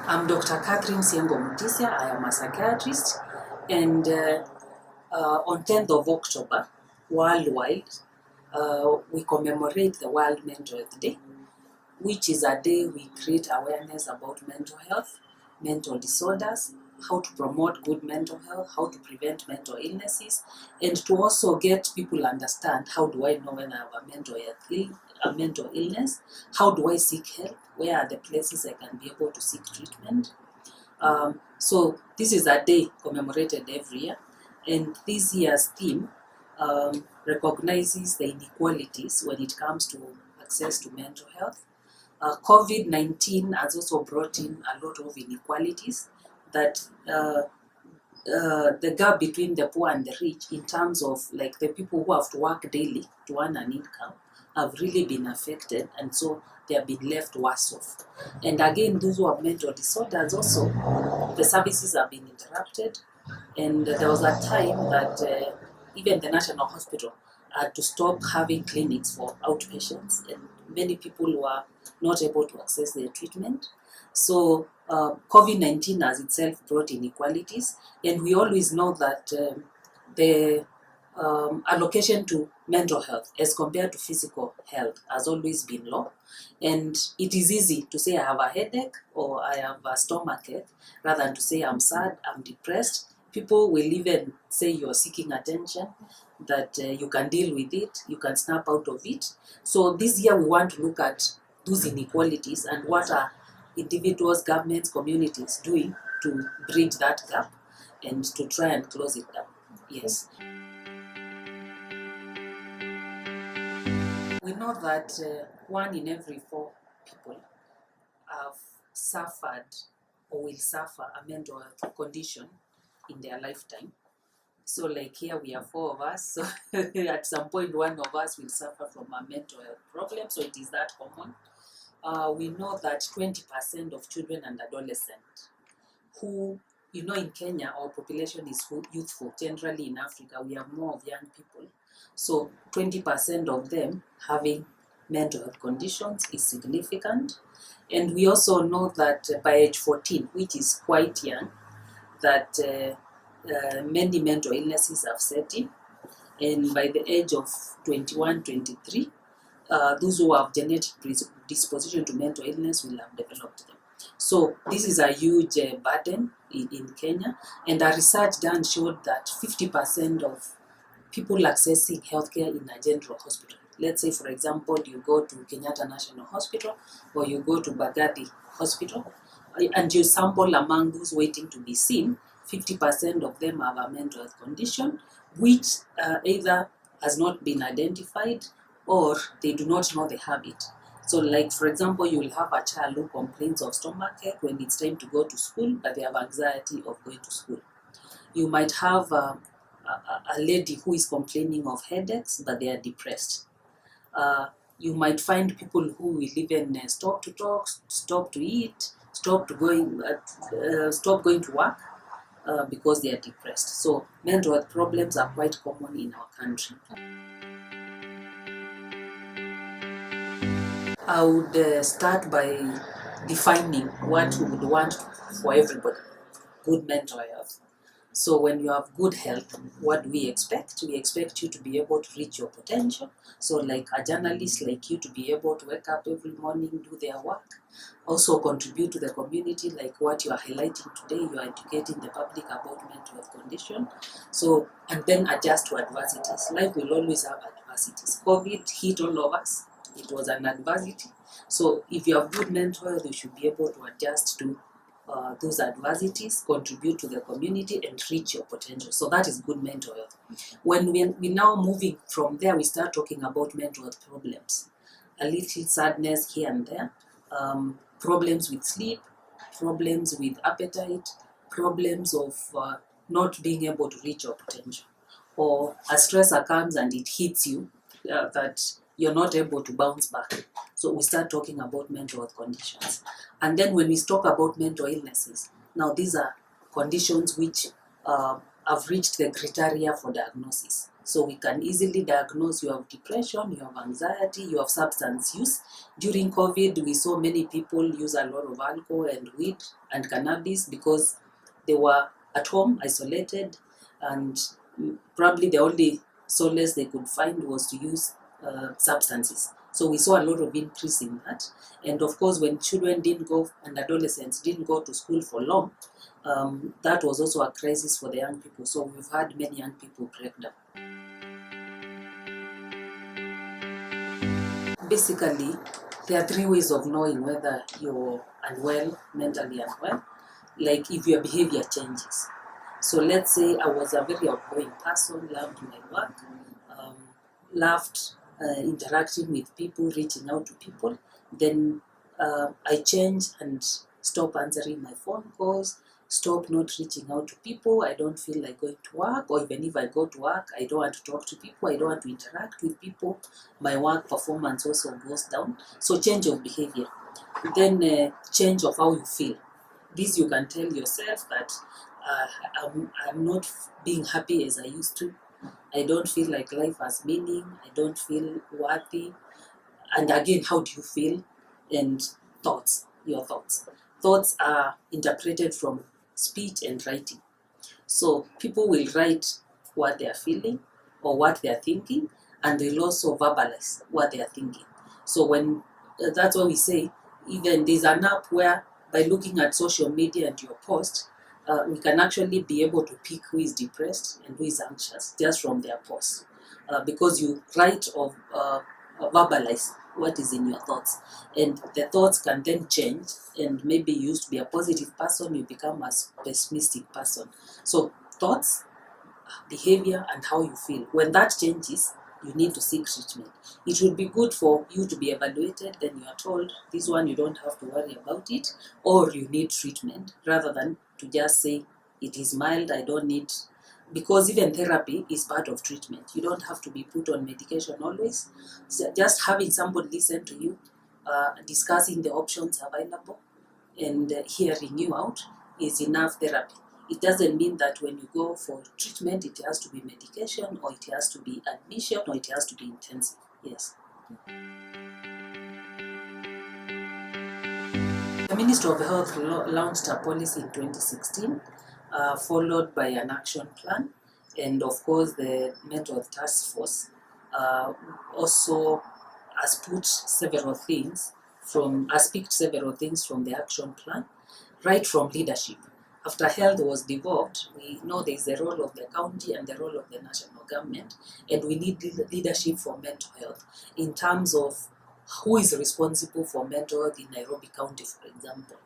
I'm Dr. Mutisya. I am a psychiatrist, and on 10th of October, worldwide, we commemorate the World Mental Health Day, which is a day we create awareness about mental health, mental disorders, how to promote good mental health, how to prevent mental illnesses, and to also get people understand how do I know when I have a mental illness, how do I seek help, where are the places I can be able to seek treatment. So this is a day commemorated every year, and this year's theme recognizes the inequalities when it comes to access to mental health. COVID-19 has also brought in a lot of inequalities that the gap between the poor and the rich in terms of like the people who have to work daily to earn an income have really been affected, and so they have been left worse off. And again, those who have mental disorders also, the services have been interrupted, and there was a time that even the National Hospital had to stop having clinics for outpatients, and many people were not able to access their treatment. So COVID-19 has itself brought inequalities, and we always know that the allocation to mental health as compared to physical health has always been low. And it is easy to say I have a headache or I have a stomachache rather than to say I'm sad, I'm depressed. People will even say you're seeking attention, that you can deal with it, you can snap out of it. So this year we want to look at those inequalities and what are individuals, governments, communities doing to bridge that gap and to try and close it down. Yes. We know that 1 in every 4 people have suffered or will suffer a mental health condition in their lifetime. So like here we are 4 of us, so at some point one of us will suffer from a mental health problem, so it is that common. We know that 20% of children and adolescents who, in Kenya, our population is youthful. Generally in Africa, we have more of young people. So 20% of them having mental health conditions is significant. And we also know that by age 14, which is quite young, that many mental illnesses have set in. And by the age of 21, 23, those who have genetic predisposition to mental illness will have developed them. So this is a huge burden in Kenya, and a research done showed that 50% of people accessing healthcare in a general hospital, let's say for example you go to Kenyatta National Hospital or you go to Bagathi Hospital, and you sample among those waiting to be seen, 50% of them have a mental health condition which either has not been identified or they do not know they have it. So like for example, you will have a child who complains of stomachache when it's time to go to school, but they have anxiety of going to school. You might have a lady who is complaining of headaches, but they are depressed. You might find people who will even stop to talk, stop to eat, stop going to work because they are depressed. So mental health problems are quite common in our country. I would start by defining what we would want for everybody: good mental health. So when you have good health, what do we expect? We expect you to be able to reach your potential. So like a journalist like you to be able to wake up every morning, do their work, also contribute to the community like what you are highlighting today. You are educating the public about mental health condition. So, and then adjust to adversities. Life will always have adversities. COVID hit all of us. It was an adversity. So if you have good mental health, you should be able to adjust to those adversities, contribute to the community, and reach your potential. So that is good mental health. When we now moving from there, we start talking about mental health problems. A little sadness here and there, problems with sleep, problems with appetite, problems of not being able to reach your potential. Or a stressor comes and it hits you that you're not able to bounce back. So we start talking about mental health conditions. And then when we talk about mental illnesses, now these are conditions which have reached the criteria for diagnosis. So we can easily diagnose you have depression, you have anxiety, you have substance use. During COVID, we saw many people use a lot of alcohol and weed and cannabis because they were at home, isolated, and probably the only solace they could find was to use substances. So we saw a lot of increase in that. And of course, when children didn't go and adolescents didn't go to school for long, that was also a crisis for the young people. So we've had many young people break down. Basically, there are 3 ways of knowing whether you're unwell, mentally unwell. Like if your behavior changes. So let's say I was a very outgoing person, loved my work, loved interacting with people, reaching out to people. Then I change and stop answering my phone calls, stop not reaching out to people. I don't feel like going to work, or even if I go to work, I don't want to talk to people, I don't want to interact with people. My work performance also goes down. So change of behavior. Then change of how you feel. This you can tell yourself that I'm not being happy as I used to. I don't feel like life has meaning. I don't feel worthy. And again, how do you feel? And thoughts, your thoughts. Thoughts are interpreted from speech and writing. So people will write what they are feeling or what they are thinking, and they'll also verbalize what they are thinking. So when that's why we say, even there's an app where by looking at social media and your post, we can actually be able to pick who is depressed and who is anxious just from their post, because you write or verbalize what is in your thoughts, and the thoughts can then change, and maybe you used to be a positive person, you become a pessimistic person. So thoughts, behavior, and how you feel, when that changes, you need to seek treatment. It would be good for you to be evaluated, then you are told this one you don't have to worry about it, or you need treatment, rather than to just say it is mild, I don't need. Because even therapy is part of treatment. You don't have to be put on medication always. So just having somebody listen to you, discussing the options available, and hearing you out is enough therapy. It doesn't mean that when you go for treatment, it has to be medication, or it has to be admission, or it has to be intensive. Yes. The Ministry of Health launched a policy in 2016, followed by an action plan, and of course the Mental Health Task Force also has picked several things from the action plan, right from leadership. After health was devolved, we know there is a role of the county and the role of the national government, and we need leadership for mental health in terms of who is responsible for mental health in Nairobi County, for example.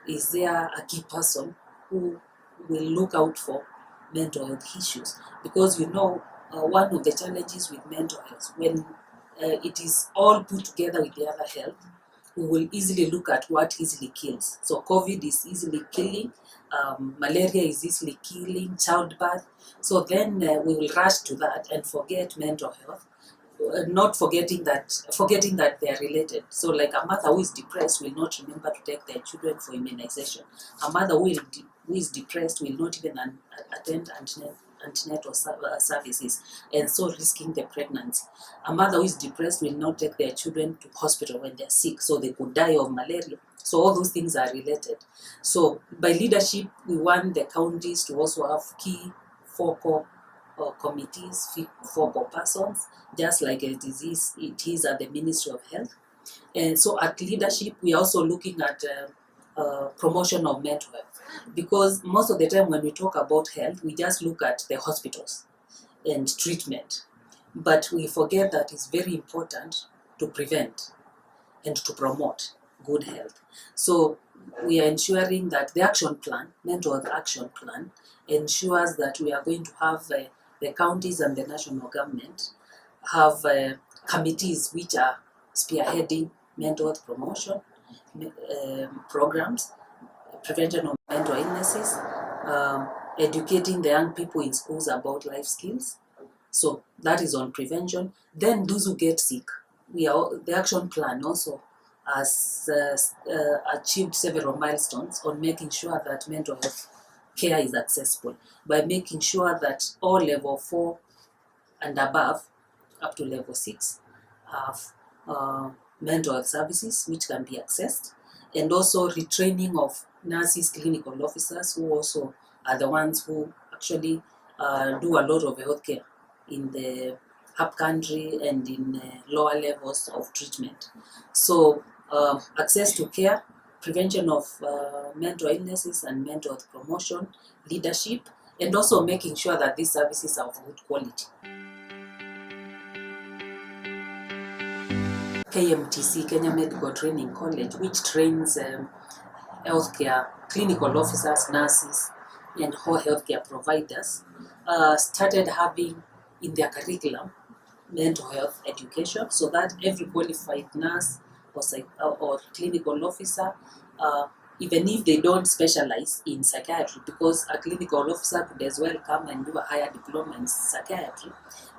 Is there a key person who will look out for mental health issues? Because one of the challenges with mental health, when it is all put together with the other health, we will easily look at what easily kills. So COVID is easily killing, malaria is easily killing, childbirth. So then we will rush to that and forget mental health, not forgetting that they are related. So like a mother who is depressed will not remember to take their children for immunization. A mother who is depressed will not even attend antenatal services, and so risking the pregnancy. A mother who is depressed will not take their children to hospital when they're sick, so they could die of malaria. So all those things are related. So by leadership, we want the counties to also have key focal committees, focal persons, just like it is at the Ministry of Health. And so at leadership, we are also looking at promotion of mental health, because most of the time when we talk about health, we just look at the hospitals and treatment, but we forget that it's very important to prevent and to promote good health. So we are ensuring that the action plan, mental health action plan, ensures that we are going to have the counties and the national government have committees which are spearheading mental health promotion programs, prevention of mental illnesses, educating the young people in schools about life skills. So that is on prevention. Then those who get sick, the action plan also has achieved several milestones on making sure that mental health care is accessible, by making sure that all level 4 and above, up to level 6, have mental health services which can be accessed, and also retraining of nurses, clinical officers, who also are the ones who actually do a lot of healthcare in the up country and in lower levels of treatment. So access to care, prevention of mental illnesses and mental health promotion, leadership, and also making sure that these services are of good quality. KMTC, Kenya Medical Training College, which trains healthcare clinical officers, nurses, and all healthcare providers, started having in their curriculum mental health education, so that every qualified nurse or clinical officer, even if they don't specialize in psychiatry, because a clinical officer could as well come and do a higher diploma in psychiatry,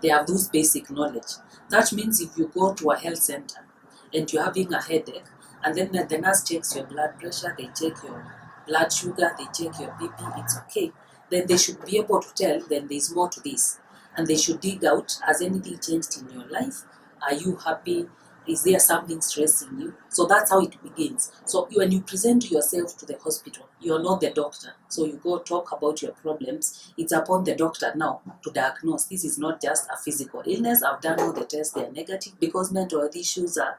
they have those basic knowledge. That means if you go to a health center and you're having a headache, and then the nurse checks your blood pressure, they check your blood sugar, they check your BP, it's okay, then they should be able to tell, then there's more to this. And they should dig out, has anything changed in your life? Are you happy? Is there something stressing you? So that's how it begins. So when you present yourself to the hospital, you're not the doctor. So you go talk about your problems. It's upon the doctor now to diagnose. This is not just a physical illness. I've done all the tests, they're negative, because mental health issues are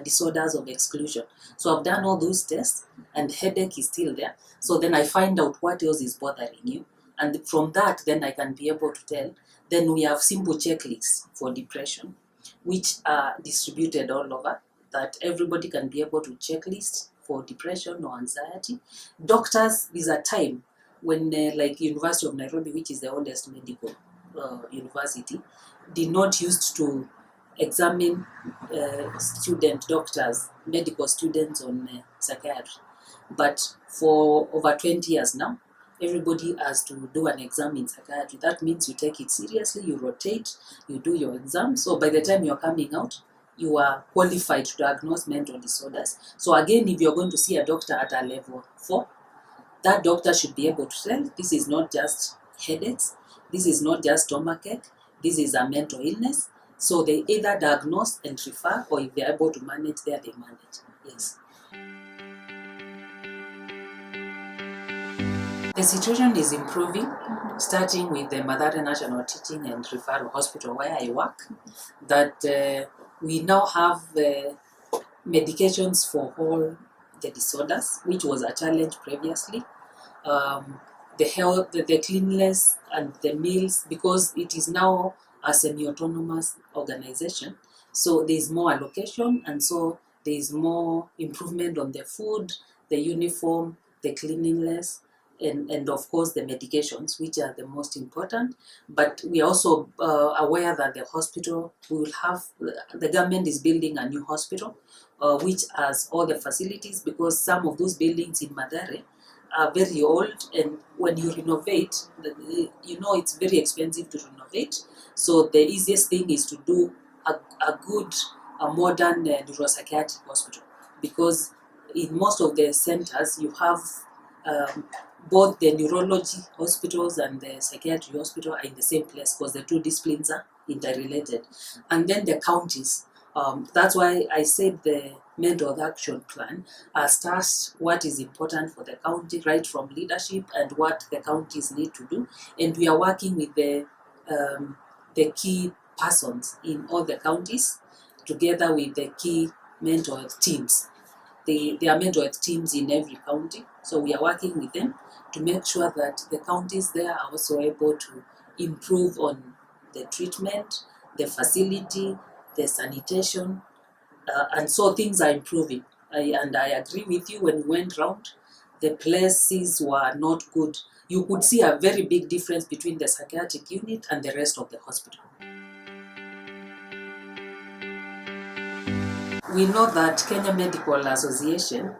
disorders of exclusion. So I've done all those tests and headache is still there. So then I find out what else is bothering you. And from that, then I can be able to tell. Then we have simple checklists for depression, which are distributed all over, that everybody can be able to checklist for depression or anxiety. Doctors, there's a time when, like University of Nairobi, which is the oldest medical university, did not used to examine student doctors, medical students on psychiatry. But for over 20 years now, everybody has to do an exam in psychiatry. That means you take it seriously, you rotate, you do your exam. So by the time you're coming out, you are qualified to diagnose mental disorders. So again, if you're going to see a doctor at a level 4, that doctor should be able to tell, this is not just headaches, this is not just stomachache, this is a mental illness. So they either diagnose and refer, or if they're able to manage there, they manage. Yes. The situation is improving, starting with the Mathare National Teaching and Referral Hospital where I work, that we now have medications for all the disorders, which was a challenge previously. The health, the cleanliness and the meals, because it is now a semi-autonomous organization, so there is more allocation, and so there is more improvement on the food, the uniform, the cleanliness, and of course the medications, which are the most important. But we are also aware that the hospital will have, the government is building a new hospital which has all the facilities, because some of those buildings in Mathare are very old, and when you renovate, you know it's very expensive to renovate. So the easiest thing is to do a good, modern neuropsychiatric hospital, because in most of the centers you have both the neurology hospitals and the psychiatry hospital are in the same place, because the two disciplines are interrelated. And then the counties, that's why I said the mental health action plan starts what is important for the county, right from leadership and what the counties need to do. And we are working with the key persons in all the counties, together with the key mental health teams. There are mental health teams in every county, so we are working with them to make sure that the counties there are also able to improve on the treatment, the facility, the sanitation, and so things are improving. And I agree with you, when we went round, the places were not good. You could see a very big difference between the psychiatric unit and the rest of the hospital. We know that Kenya Medical Association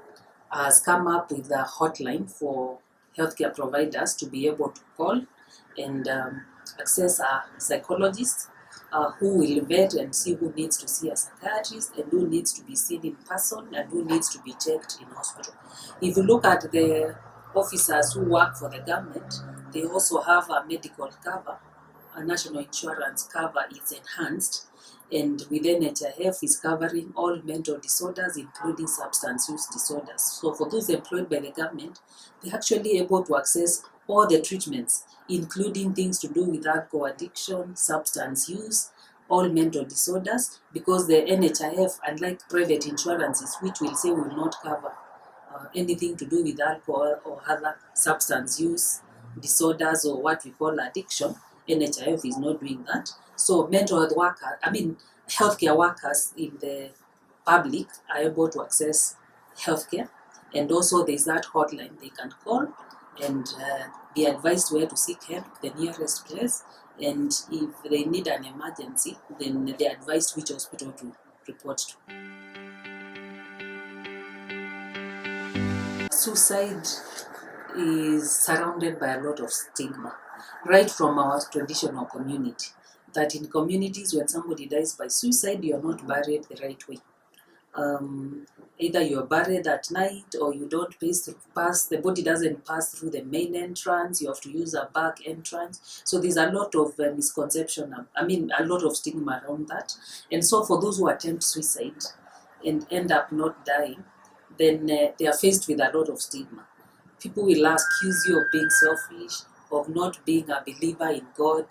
has come up with a hotline for healthcare providers to be able to call and access a psychologist who will vet and see who needs to see a psychiatrist and who needs to be seen in person and who needs to be checked in hospital. If you look at the officers who work for the government, they also have a medical cover national insurance cover is enhanced, and with NHIF is covering all mental disorders, including substance use disorders. So for those employed by the government, they're actually able to access all the treatments, including things to do with alcohol addiction, substance use, all mental disorders, because the NHIF, unlike private insurances, which will say will not cover anything to do with alcohol or other substance use disorders or what we call addiction, NHIF is not doing that. So mental health workers, healthcare workers in the public are able to access healthcare, and also there's that hotline they can call and be advised where to seek help, the nearest place, and if they need an emergency, then they're advised which hospital to report to. Suicide is surrounded by a lot of stigma, right from our traditional community. That in communities, when somebody dies by suicide, you're not buried the right way. Either you're buried at night, or you don't pass, the body doesn't pass through the main entrance, you have to use a back entrance. So there's a lot of misconception, a lot of stigma around that. And so for those who attempt suicide and end up not dying, then they are faced with a lot of stigma. People will accuse you of being selfish, of not being a believer in God,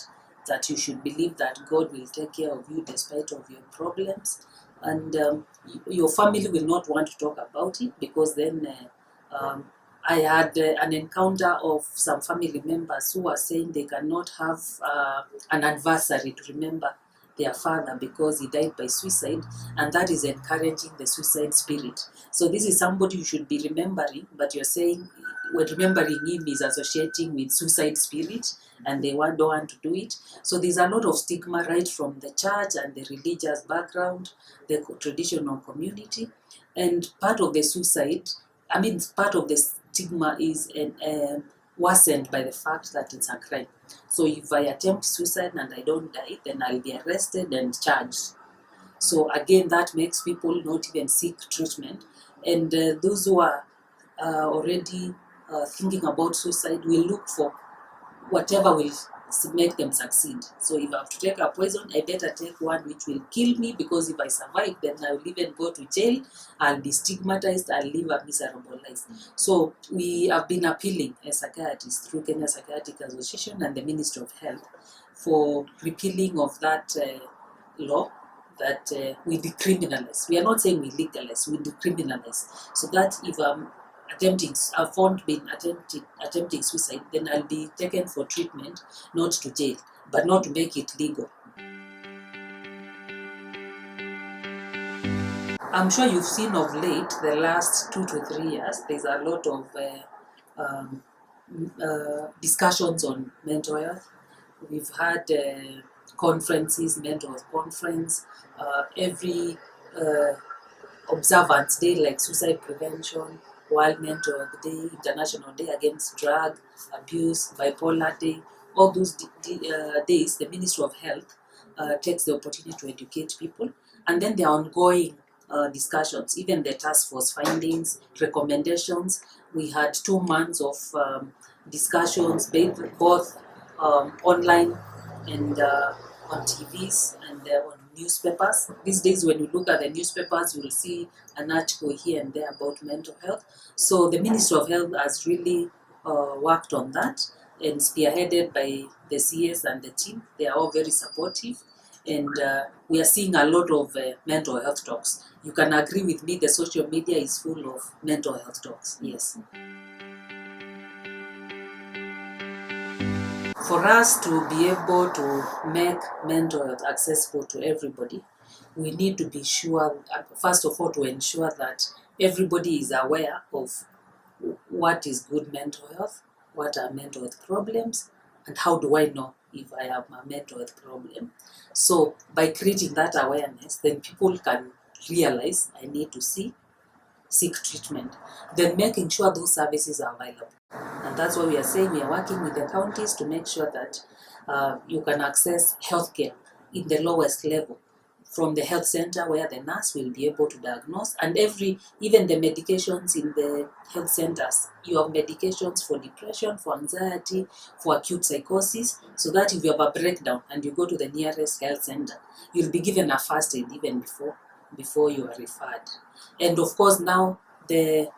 that you should believe that God will take care of you despite of your problems. And your family will not want to talk about it, because then I had an encounter of some family members who were saying they cannot have an anniversary to remember their father because he died by suicide, and that is encouraging the suicide spirit. So this is somebody you should be remembering, but you're saying when remembering him is associating with suicide spirit, and they don't want to do it. So there's a lot of stigma right from the church and the religious background, the traditional community, and part of the part of the stigma is worsened by the fact that it's a crime. So if I attempt suicide and I don't die, then I'll be arrested and charged. So again, that makes people not even seek treatment. And those who are already thinking about suicide will look for whatever will make them succeed. So if I have to take a poison, I better take one which will kill me, because if I survive, then I will even go to jail, I'll be stigmatized, I'll live a miserable life. So we have been appealing as psychiatrists through Kenya Psychiatric Association and the Ministry of Health for repealing of that law, that we decriminalize. We are not saying we legalize, we decriminalize. So that if I've found being attempting suicide, then I'll be taken for treatment, not to jail, but not to make it legal. I'm sure you've seen of late, the last 2 to 3 years, there's a lot of discussions on mental health. We've had conferences, mental health conference, every observance day like suicide prevention, World Mental Health Day, International Day Against Drug Abuse, Bipolar Day. All those days, the Ministry of Health takes the opportunity to educate people. And then there are ongoing discussions, even the task force findings, recommendations. We had 2 months of discussions, both online and on TVs and on newspapers. These days, when you look at the newspapers, you will see an article here and there about mental health. So the Ministry of Health has really worked on that, and spearheaded by the CS and the team. They are all very supportive, and we are seeing a lot of mental health talks. You can agree with me, the social media is full of mental health talks, yes. For us to be able to make mental health accessible to everybody, we need to be sure, first of all, to ensure that everybody is aware of what is good mental health, what are mental health problems, and how do I know if I have a mental health problem. So by creating that awareness, then people can realize I need to seek treatment. Then making sure those services are available. And that's why we are saying we are working with the counties to make sure that you can access healthcare in the lowest level. from the health center where the nurse will be able to diagnose, and even the medications in the health centers. You have medications for depression, for anxiety, for acute psychosis, so that if you have a breakdown and you go to the nearest health center, you'll be given a first aid even before you are referred. And of course now the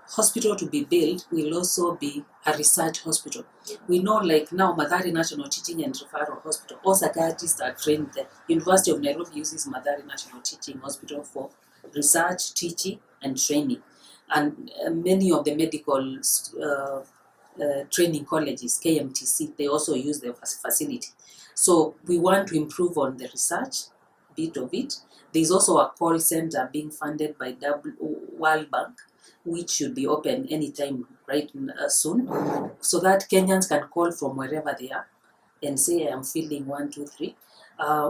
hospital to be built will also be a research hospital. We know like now Mathare National Teaching and Referral Hospital, all psychiatrists are trained there. University of Nairobi uses Mathare National Teaching Hospital for research, teaching and training. And many of the medical training colleges, KMTC, they also use the facility. So we want to improve on the research bit of it. There's also a call center being funded by World Bank, which should be open anytime soon, so that Kenyans can call from wherever they are and say, I am feeling 1, 2, 3.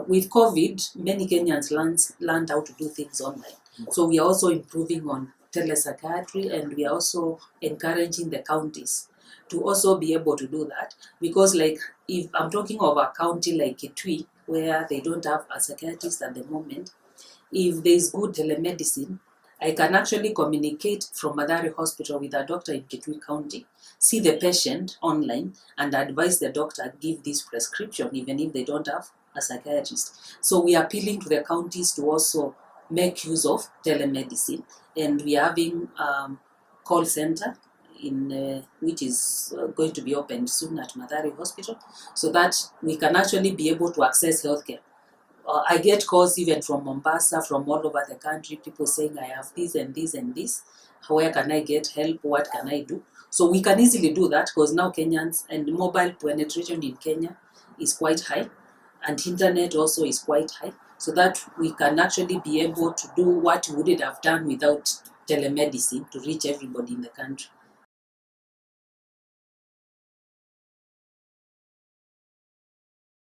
With COVID, many Kenyans learned how to do things online. So we are also improving on telepsychiatry, and we are also encouraging the counties to also be able to do that, because like if I'm talking of a county like Kitui, where they don't have a psychiatrist at the moment, if there is good telemedicine, I can actually communicate from Mathare Hospital with a doctor in Kitui County, see the patient online, and advise the doctor, give this prescription, even if they don't have a psychiatrist. So we are appealing to the counties to also make use of telemedicine, and we are having call center which is going to be opened soon at Mathare Hospital, so that we can actually be able to access healthcare. I get calls even from Mombasa, from all over the country, people saying, I have this and this and this. Where can I get help? What can I do? So we can easily do that, because now Kenyans and mobile penetration in Kenya is quite high, and internet also is quite high, so that we can actually be able to do what we wouldn't have done without telemedicine to reach everybody in the country.